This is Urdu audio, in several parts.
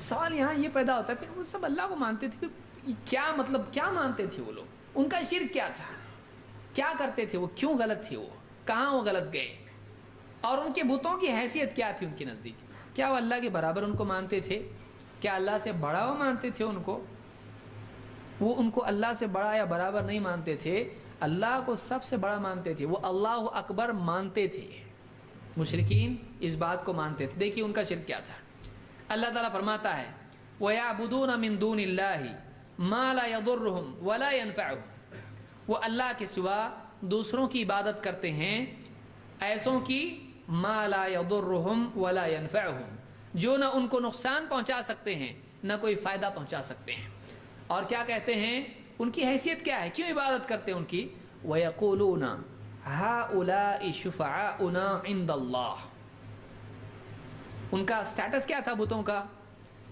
سوال یہاں یہ پیدا ہوتا ہے پھر وہ سب اللہ کو مانتے تھے، کیا مطلب کیا مانتے تھے وہ لوگ؟ ان کا شرک کیا تھا؟ کیا کرتے تھے وہ؟ کیوں غلط تھے وہ؟ کہاں وہ غلط گئے؟ اور ان کے بتوں کی حیثیت کیا تھی ان کے نزدیک؟ کیا وہ اللہ کے برابر ان کو مانتے تھے؟ کیا اللہ سے بڑا وہ مانتے تھے ان کو؟ وہ ان کو اللہ سے بڑا یا برابر نہیں مانتے تھے، اللہ کو سب سے بڑا مانتے تھے، وہ اللہ اکبر مانتے تھے۔ مشرکین اس بات کو مانتے تھے۔ دیکھیے ان کا شرک کیا تھا۔ اللہ تعالیٰ فرماتا ہے وَيَعْبُدُونَ مِن دُونِ اللَّهِ مَا لَا يَضُرُّهُمْ وَلَا يَنْفَعُهُمْ، وہ اللہ کے سوا دوسروں کی عبادت کرتے ہیں، ایسوں کی مَا لَا يَضُرُّهُمْ وَلَا يَنْفَعُهُمْ، جو نہ ان کو نقصان پہنچا سکتے ہیں نہ کوئی فائدہ پہنچا سکتے ہیں۔ اور کیا کہتے ہیں؟ ان کی حیثیت کیا ہے؟ کیوں عبادت کرتے ہیں ان کی؟ وَيَقُولُونَ هَؤُلَاءِ شُفَعَاؤُنَا عِنْدَ اللَّهِ، ان کا سٹیٹس کیا تھا بتوں کا؟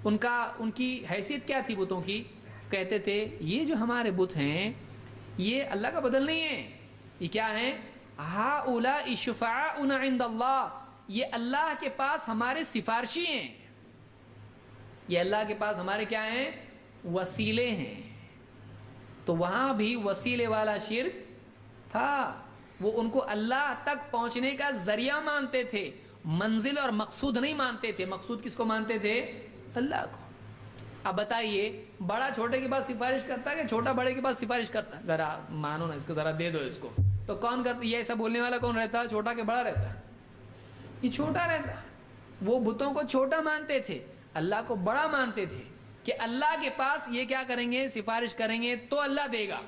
ان کی حیثیت کیا تھی بتوں کی؟ کہتے تھے یہ جو ہمارے بت ہیں یہ اللہ کا بدل نہیں ہے، یہ کیا ہیں؟ ہؤلاء شفعاؤنا عند اللہ، یہ اللہ کے پاس ہمارے سفارشی ہیں، یہ اللہ کے پاس ہمارے کیا ہیں؟ وسیلے ہیں۔ تو وہاں بھی وسیلے والا شرک تھا، وہ ان کو اللہ تک پہنچنے کا ذریعہ مانتے تھے، منزل اور مقصود نہیں مانتے تھے۔ مقصود کس کو مانتے تھے؟ اللہ کو۔ اب بتائیے بڑا چھوٹے کے پاس سفارش کرتا ہے کہ چھوٹا بڑے کے پاس سفارش کرتا ہے؟ ذرا مانو نا اس کو، ذرا دے دو اس کو، تو کون کرتا؟ یہ ایسا بولنے والا کون رہتا ہے؟ چھوٹا کہ بڑا رہتا ہے؟ یہ چھوٹا رہتا ہے۔ وہ بتوں کو چھوٹا مانتے تھے، اللہ کو بڑا مانتے تھے کہ اللہ کے پاس یہ کیا کریں گے؟ سفارش کریں گے تو اللہ دے گا،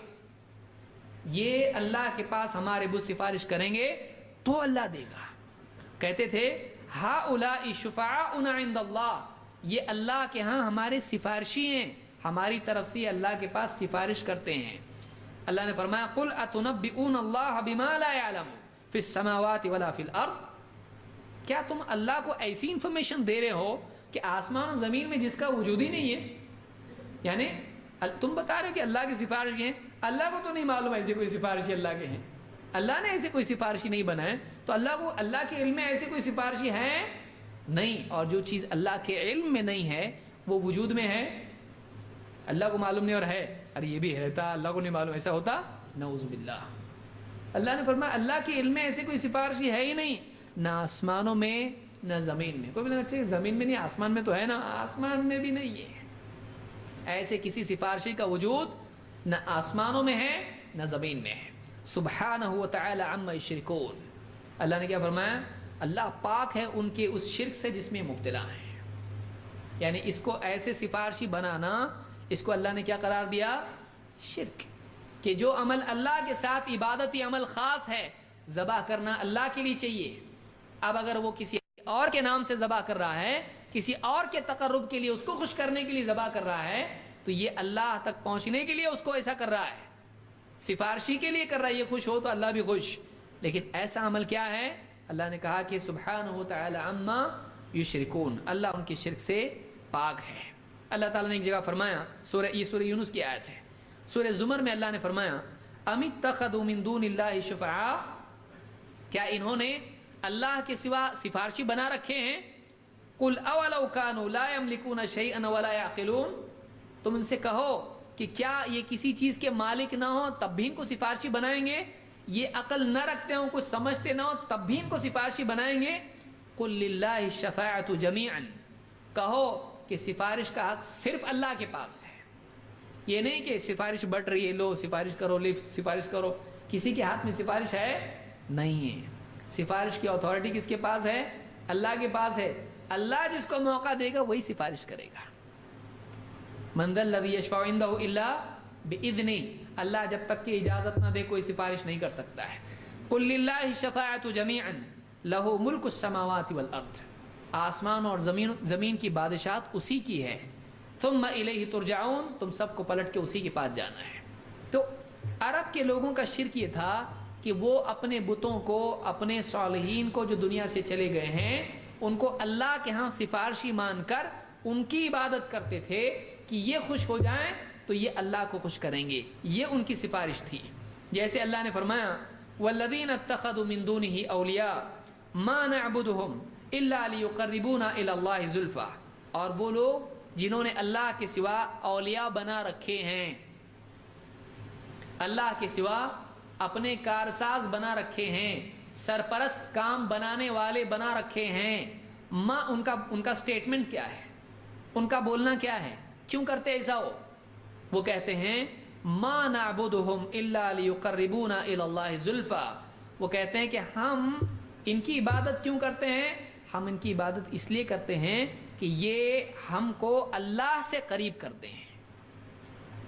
یہ اللہ کے پاس ہمارے بت سفارش کریں گے تو اللہ دے گا۔ کہتے تھے ہؤلاء شفعاؤنا عند اللہ، یہ اللہ کے ہاں ہمارے سفارشی ہیں، ہماری طرف سے اللہ کے پاس سفارش کرتے ہیں۔ اللہ نے فرمایا قل اتنبئون اللہ بما لا يعلم فی السماوات ولا فی الارض، کیا تم اللہ کو ایسی انفارمیشن دے رہے ہو کہ آسمان و زمین میں جس کا وجود ہی نہیں ہے؟ یعنی تم بتا رہے ہو کہ اللہ کی سفارشی ہیں، اللہ کو تو نہیں معلوم ایسے کوئی سفارشی اللہ کے ہیں، اللہ نے ایسے کوئی سفارشی نہیں بنائے، تو اللہ کو اللہ کے علم میں ایسے کوئی سفارشی ہے نہیں۔ اور جو چیز اللہ کے علم میں نہیں ہے وہ وجود میں ہے، اللہ کو معلوم نہیں اور ہے، ارے یہ بھی رہتا اللہ کو نہیں معلوم، ایسا ہوتا؟ نعوذ باللہ۔ اللہ نے فرمایا اللہ کے علم میں ایسے کوئی سفارشی ہے ہی نہیں، نہ آسمانوں میں نہ زمین میں۔ کوئی بھی اچھا زمین میں نہیں، آسمان میں تو ہے نا، آسمان میں بھی نہیں ہے، ایسے کسی سفارشی کا وجود نہ آسمانوں میں ہے نہ زمین میں ہے۔ سبحانہ وتعالی عما یشرکون، اللہ نے کیا فرمایا؟ اللہ پاک ہے ان کے اس شرک سے جس میں مبتلا ہیں۔ یعنی اس کو ایسے سفارشی بنانا، اس کو اللہ نے کیا قرار دیا؟ شرک۔ کہ جو عمل اللہ کے ساتھ عبادتی عمل خاص ہے، ذبح کرنا اللہ کے لیے چاہیے، اب اگر وہ کسی اور کے نام سے ذبح کر رہا ہے، کسی اور کے تقرب کے لیے، اس کو خوش کرنے کے لیے ذبح کر رہا ہے، تو یہ اللہ تک پہنچنے کے لیے اس کو ایسا کر رہا ہے، سفارشی کے لیے کر رہا ہے، یہ خوش ہو تو اللہ بھی خوش۔ لیکن ایسا عمل کیا ہے؟ اللہ نے کہا کہ سبحانہ تعالی عما یشرکون، اللہ ان کی شرک سے پاک ہے۔ اللہ تعالیٰ نے ایک جگہ فرمایا، یہ سورہ یونس کی آیت ہے، سورہ زمر میں اللہ نے فرمایا ام اتخذوا من دون اللہ شفعاء، کیا انہوں نے اللہ کے سوا سفارشی بنا رکھے ہیں؟ قل اولو کانوا لا یملکون شیئا ولا یعقلون، تم ان سے کہو کہ کیا یہ کسی چیز کے مالک نہ ہو تب بھی ان کو سفارشی بنائیں گے؟ یہ عقل نہ رکھتے ہوں، کچھ سمجھتے نہ ہو تب بھی ان کو سفارشی بنائیں گے؟ قل للہ الشفاعۃ جمیعا، کہو کہ سفارش کا حق صرف اللہ کے پاس ہے، یہ نہیں کہ سفارش بٹ رہی ہے، لو سفارش کرو، سفارش کرو، کسی کے ہاتھ میں سفارش ہے نہیں ہے۔ سفارش کی اتھارٹی کس کے پاس ہے؟ اللہ کے پاس ہے، اللہ جس کو موقع دے گا وہی سفارش کرے گا۔ من ذا الذی یشفع عندہ الا باذنہ، اللہ جب تک کہ اجازت نہ دے کوئی سفارش نہیں کر سکتا ہے۔ قل للہ الشفاعۃ جمیعا لہ ملک السماوات والارض، آسمان اور زمین کی بادشاہت اسی کی ہے، ثم الیہ ترجعون، تم سب کو پلٹ کے اسی کے پاس جانا ہے۔ تو عرب کے لوگوں کا شرک یہ تھا کہ وہ اپنے بتوں کو، اپنے صالحین کو جو دنیا سے چلے گئے ہیں، ان کو اللہ کے ہاں سفارشی مان کر ان کی عبادت کرتے تھے کہ یہ خوش ہو جائیں تو یہ اللہ کو خوش کریں گے، یہ ان کی سفارش تھی۔ جیسے اللہ نے فرمایا والذین اتخذوا من دونہ اولیاء ما نعبدهم الا لیقربونا الی اللہ زلفی، اور وہ لوگ جنہوں نے اللہ کے سوا اولیاء بنا رکھے ہیں، اللہ کے سوا اپنے کارساز بنا رکھے ہیں، سرپرست کام بنانے والے بنا رکھے ہیں، ماں ان کا سٹیٹمنٹ کیا ہے، ان کا بولنا کیا ہے، کیوں کرتے ایسا وہ کہتے ہیں ما نعبدہم الا لیقربونا الی اللہ زلفا، وہ کہتے ہیں کہ ہم ان کی عبادت کیوں کرتے ہیں، ہم ان کی عبادت اس لیے کرتے ہیں کہ یہ ہم کو اللہ سے قریب کرتے ہیں۔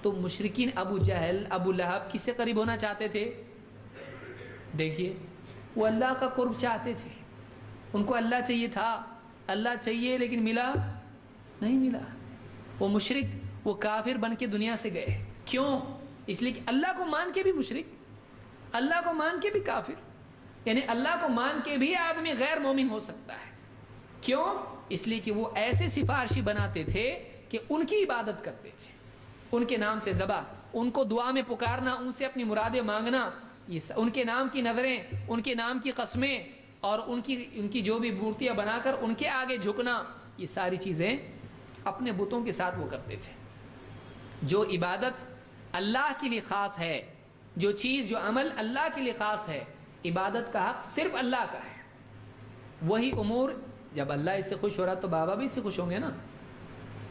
تو مشرکین ابو جہل ابو لہب کس سے قریب ہونا چاہتے تھے؟ دیکھیے وہ اللہ کا قرب چاہتے تھے، ان کو اللہ چاہیے تھا، اللہ چاہیے لیکن ملا نہیں ملا، وہ مشرک وہ کافر بن کے دنیا سے گئے۔ کیوں؟ اس لیے کہ اللہ کو مان کے بھی مشرک، اللہ کو مان کے بھی کافر، یعنی اللہ کو مان کے بھی آدمی غیر مومن ہو سکتا ہے۔ کیوں؟ اس لیے کہ وہ ایسے سفارشی بناتے تھے کہ ان کی عبادت کرتے تھے، ان کے نام سے ذبح، ان کو دعا میں پکارنا، ان سے اپنی مرادیں مانگنا، یہ ان کے نام کی نظریں، ان کے نام کی قسمیں، اور ان کی جو بھی مورتیاں بنا کر ان کے آگے جھکنا، یہ ساری چیزیں اپنے بتوں کے ساتھ وہ کرتے تھے۔ جو عبادت اللہ کے لیے خاص ہے، جو چیز جو عمل اللہ کے لیے خاص ہے، عبادت کا حق صرف اللہ کا ہے۔ وہی امور جب اللہ اس سے خوش ہو رہا تو بابا بھی اس سے خوش ہوں گے نا۔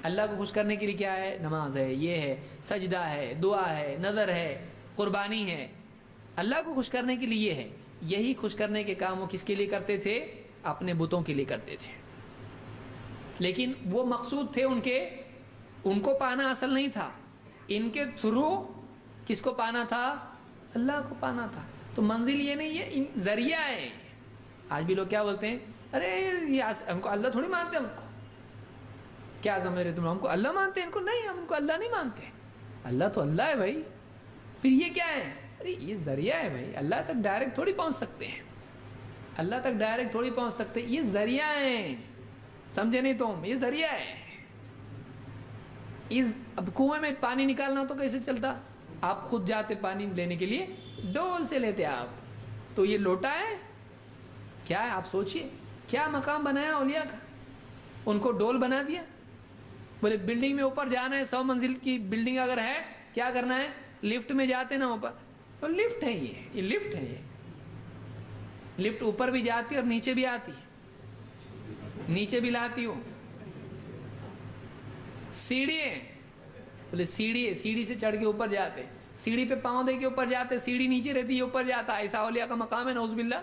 اللہ کو خوش کرنے کے لیے کیا ہے؟ نماز ہے، یہ ہے، سجدہ ہے، دعا ہے، نظر ہے، قربانی ہے۔ اللہ کو خوش کرنے کے لیے یہ ہے۔ یہی خوش کرنے کے کام وہ کس کے لیے کرتے تھے؟ اپنے بتوں کے لیے کرتے تھے۔ لیکن وہ مقصود تھے ان کو پانا اصل نہیں تھا، ان کے تھرو کس کو پانا تھا؟ اللہ کو پانا تھا۔ تو منزل یہ نہیں ہے، ذریعہ ہے۔ آج بھی لوگ کیا بولتے ہیں؟ ارے یہ ہم کو اللہ تھوڑی مانتے ہیں، ہم کو کیا سمجھ رہے تم لوگ؟ ہم کو اللہ مانتے ہیں، ان کو نہیں، ہم کو اللہ نہیں مانتے۔ اللہ تو اللہ ہے بھائی، پھر یہ کیا ہے؟ ارے یہ ذریعہ ہے بھائی، اللہ تک ڈائریکٹ تھوڑی پہنچ سکتے ہیں، اللہ تک ڈائریکٹ تھوڑی پہنچ سکتے، یہ ذریعہ ہے، سمجھے نہیں تم؟ یہ ذریعہ ہے۔ اب کنویں میں پانی نکالنا تو کیسے چلتا؟ آپ خود جاتے پانی لینے کے لیے، ڈول سے لیتے آپ، تو یہ لوٹا ہے کیا ہے؟ آپ سوچئے کیا مقام بنایا اولیاء کا، ان کو ڈول بنا دیا۔ بولے بلڈنگ میں اوپر جانا ہے، 100 منزل کی بلڈنگ اگر ہے، کیا کرنا ہے؟ لفٹ میں جاتے نا اوپر، تو لفٹ ہے، یہ لفٹ ہے، یہ لفٹ اوپر بھی جاتی اور نیچے بھی آتی، نیچے بھی لاتی ہو۔ سیڑھی ہے، بولے سیڑھی ہے، سیڑھی سے چڑھ کے اوپر جاتے، سیڑھی پہ پاؤں دے کے اوپر جاتے، سیڑھی نیچے رہتی ہے، اوپر جاتا۔ ایسا اولیاء کا مقام ہے، نعوذ باللہ۔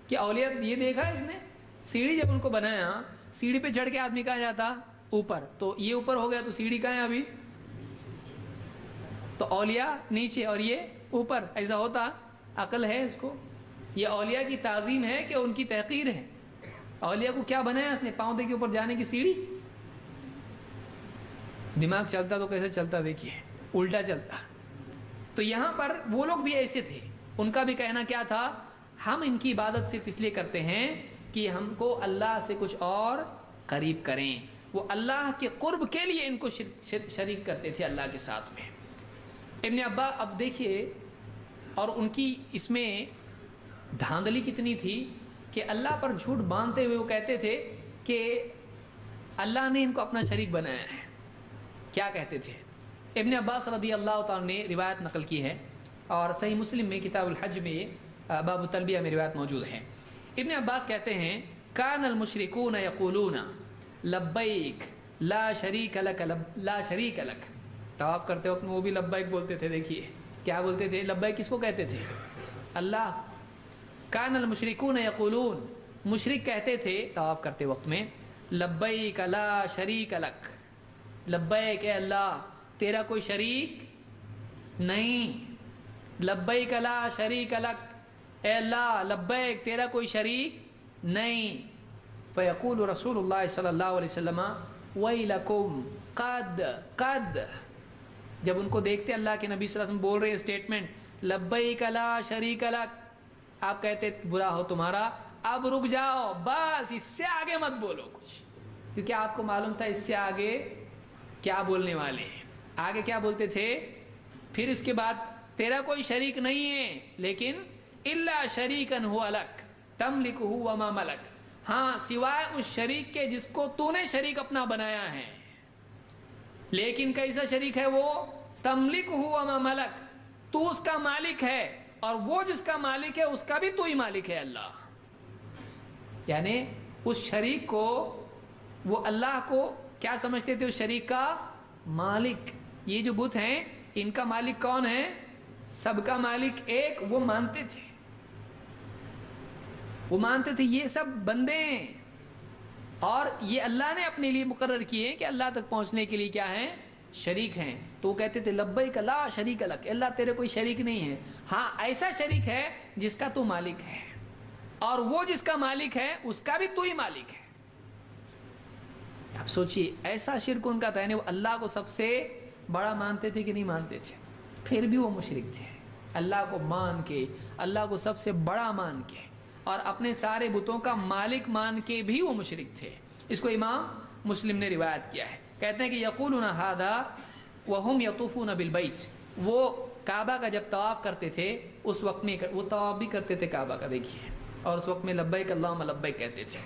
کہ اولیاء یہ دیکھا اس نے، سیڑھی جب ان کو بنایا، سیڑھی پہ چڑھ کے آدمی کہاں جاتا؟ اوپر، تو یہ اوپر ہو گیا تو سیڑھی کہاں ہے ابھی؟ تو اولیاء نیچے اور یہ اوپر، ایسا ہوتا؟ عقل ہے اس کو؟ یہ اولیاء کی تعظیم ہے کہ ان کی تحقیر ہے؟ اولیاء کو کیا بنایا اس نے؟ پاؤں دے کے اوپر جانے کی سیڑھی؟ دماغ چلتا تو کیسے چلتا دیکھیے، الٹا چلتا۔ تو یہاں پر وہ لوگ بھی ایسے تھے، ان کا بھی کہنا کیا تھا؟ ہم ان کی عبادت صرف اس لیے کرتے ہیں کہ ہم کو اللہ سے کچھ اور قریب کریں۔ وہ اللہ کے قرب کے لیے ان کو شریک کرتے تھے اللہ کے ساتھ میں۔ ابن عباس، اب دیکھیے، اور ان کی اس میں دھاندلی کتنی تھی کہ اللہ پر جھوٹ باندھتے ہوئے وہ کہتے تھے کہ اللہ نے ان کو اپنا شریک بنایا ہے۔ کیا کہتے تھے؟ ابن عباس رضی اللہ تعالیٰ نے روایت نقل کی ہے، اور صحیح مسلم میں کتاب الحج میں باب التلبیہ میں روایت موجود ہے۔ ابن عباس کہتے ہیں کان المشرکون یقولون لبیک لا شریک لک لا شریک لک۔ طواف کرتے وقت وہ بھی لبیک بولتے تھے۔ دیکھیے کیا بولتے تھے؟ لبیک کس کو کہتے تھے؟ اللہ۔ کان المشرکون یقولون، مشرک کہتے تھے طواف کرتے وقت میں، لبیک لا شریک لک، لبیک اے اللہ تیرا کوئی شریک نہیں، لبیک لا شریک لک، اے اللہ لبیک تیرا کوئی شریک نہیں۔ فیقول رسول اللہ صلی اللہ علیہ وسلم ویلکم قد، جب ان کو دیکھتے اللہ کے نبی صلی اللہ علیہ وسلم بول رہے اسٹیٹمنٹ لبیک لا شریک لک، آپ کہتے برا ہو تمہارا، اب رک جاؤ، بس اس سے آگے مت بولو کچھ، کیونکہ آپ کو معلوم تھا اس سے آگے کیا بولنے والے ہیں۔ آگے کیا بولتے تھے؟ پھر اس کے بعد تیرا کوئی شریک نہیں ہے، لیکن الا شریکن ہوا لک تملکہ وما ملک، ہاں سوائے اس شریک کے جس کو تو نے شریک اپنا بنایا ہے، لیکن کیسا شریک ہے وہ؟ تملک ہوا ما ملک، تو اس کا مالک ہے اور وہ جس کا مالک ہے اس کا بھی تو ہی مالک ہے اللہ. یعنی اس شریک کو، وہ اللہ کو کیا سمجھتے تھے؟ اس شریک کا مالک. یہ جو بت ہیں ان کا مالک کون ہے؟ سب کا مالک ایک. وہ مانتے تھے، وہ مانتے تھے یہ سب بندے ہیں اور یہ اللہ نے اپنے لیے مقرر کیے کہ اللہ تک پہنچنے کے لیے کیا ہیں؟ شریک ہیں. تو وہ کہتے تھے لبیک لا شریک لک، اللہ تیرے کوئی شریک نہیں ہے. ہاں ایسا شریک ہے جس کا تو مالک ہے، اور وہ جس کا مالک ہے اس کا بھی تو ہی مالک ہے. اب سوچئے ایسا شرک ان کا تھا. یعنی وہ اللہ کو سب سے بڑا مانتے تھے کہ نہیں مانتے تھے؟ پھر بھی وہ مشرک تھے. اللہ کو مان کے، اللہ کو سب سے بڑا مان کے اور اپنے سارے بتوں کا مالک مان کے بھی وہ مشرک تھے. اس کو امام مسلم نے روایت کیا ہے. کہتے ہیں کہ یقولون ھذا وهم یطوفون بالبیت، وہ کعبہ کا جب طواف کرتے تھے اس وقت میں، وہ طواف بھی کرتے تھے کعبہ کا دیکھیے، اور اس وقت میں لبیک اللہم لبیک کہتے تھے.